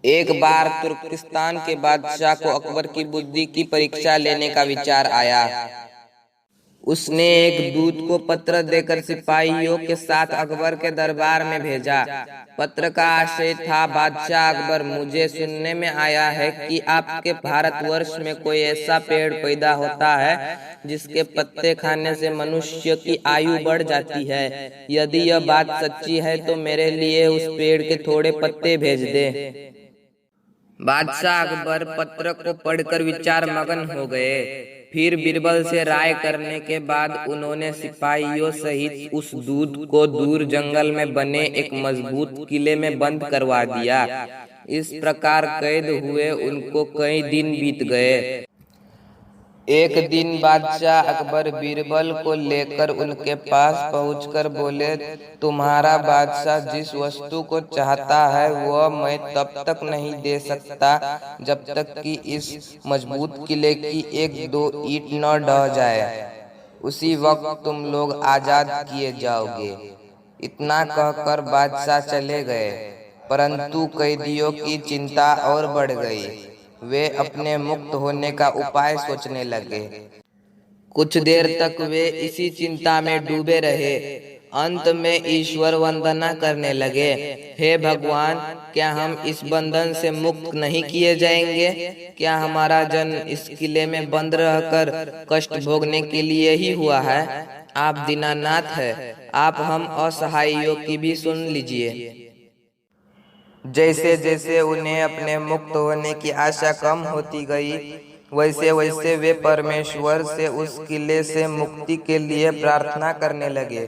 एक बार तुर्किस्तान के बादशाह को अकबर की बुद्धि की परीक्षा लेने का विचार आया। उसने एक दूत को पत्र देकर सिपाहियों के साथ अकबर के दरबार में भेजा। पत्र का आशय था, बादशाह अकबर, मुझे सुनने में आया है कि आपके भारतवर्ष में कोई ऐसा पेड़ पैदा होता है जिसके पत्ते खाने से मनुष्य की आयु बढ़ जाती है। यदि यह बात सच्ची है तो मेरे लिए उस पेड़ के थोड़े पत्ते भेज दे। बादशाह अकबर पत्र को पढ़कर विचार मगन हो गए। फिर बीरबल से राय करने के बाद उन्होंने सिपाहियों सहित उस दूत को दूर जंगल में बने एक मजबूत किले में बंद करवा दिया। इस प्रकार कैद हुए उनको कई दिन बीत गए। एक दिन बादशाह अकबर बीरबल को लेकर उनके पास पहुंचकर बोले, तुम्हारा बादशाह जिस वस्तु को चाहता है वह मैं तब तक नहीं दे सकता जब तक कि इस मजबूत किले की एक दो ईंट न ढह जाए। उसी वक्त तुम लोग आजाद किए जाओगे। इतना कहकर बादशाह चले गए, परंतु कैदियों की चिंता और बढ़ गई। वे अपने मुक्त होने का उपाय सोचने लगे। कुछ देर तक वे इसी चिंता में डूबे रहे। अंत में ईश्वर वंदना करने लगे, हे भगवान, क्या हम इस बंधन से मुक्त नहीं किए जाएंगे? क्या हमारा जन्म इस किले में बंद रहकर कष्ट भोगने के लिए ही हुआ है? आप दीनानाथ है, आप हम असहायों की भी सुन लीजिए। जैसे जैसे उन्हें अपने मुक्त होने की आशा कम होती गई, वैसे वैसे वे परमेश्वर से उस किले से मुक्ति के लिए प्रार्थना करने लगे।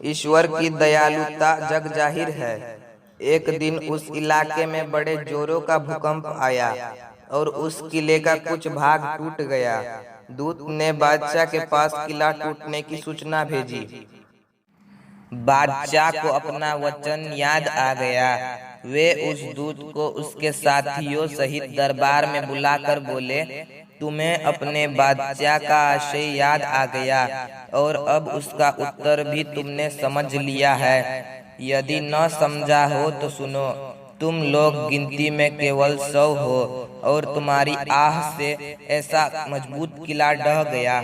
ईश्वर की दयालुता जग जाहिर है। एक दिन उस इलाके में बड़े जोरों का भूकंप आया और उस किले का कुछ भाग टूट गया। दूत ने बादशाह के पास किला टूटने की सूचना भेजी। बादशाह को अपना वचन याद आ गया। वे उस दूत को उसके साथियों सहित दरबार में बुलाकर बोले, तुम्हें अपने बादशाह का आशय याद आ गया और अब उसका उत्तर भी तुमने समझ लिया है। यदि न समझा हो तो सुनो, तुम लोग गिनती में केवल 100 हो और तुम्हारी आह से ऐसा मजबूत किला ढह गया।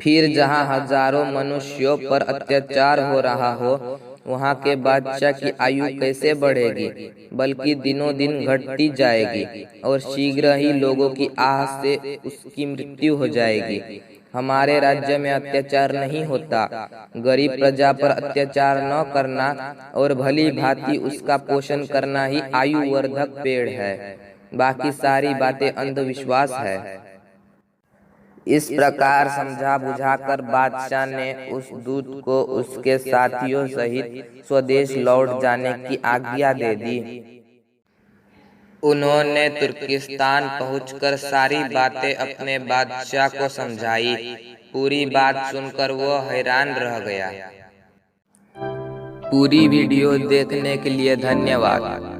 फिर जहाँ हजारों मनुष्यों पर अत्याचार हो रहा हो, वहाँ के बादशाह की आयु कैसे बढ़ेगी, बल्कि दिनों दिन घटती जाएगी और शीघ्र ही लोगों की आह से उसकी मृत्यु हो जाएगी। हमारे राज्य में अत्याचार नहीं होता। गरीब प्रजा पर अत्याचार न करना और भली भांति उसका पोषण करना ही आयुवर्धक पेड़ है। बाकी सारी बातें अंधविश्वास है। इस प्रकार समझा बुझाकर बादशाह ने उस दूत को उसके साथियों सहित स्वदेश लौट जाने की आज्ञा दे दी। उन्होंने तुर्किस्तान पहुंचकर सारी बातें अपने बादशाह को समझाई। पूरी बात सुनकर वो हैरान रह गया। पूरी वीडियो देखने के लिए धन्यवाद।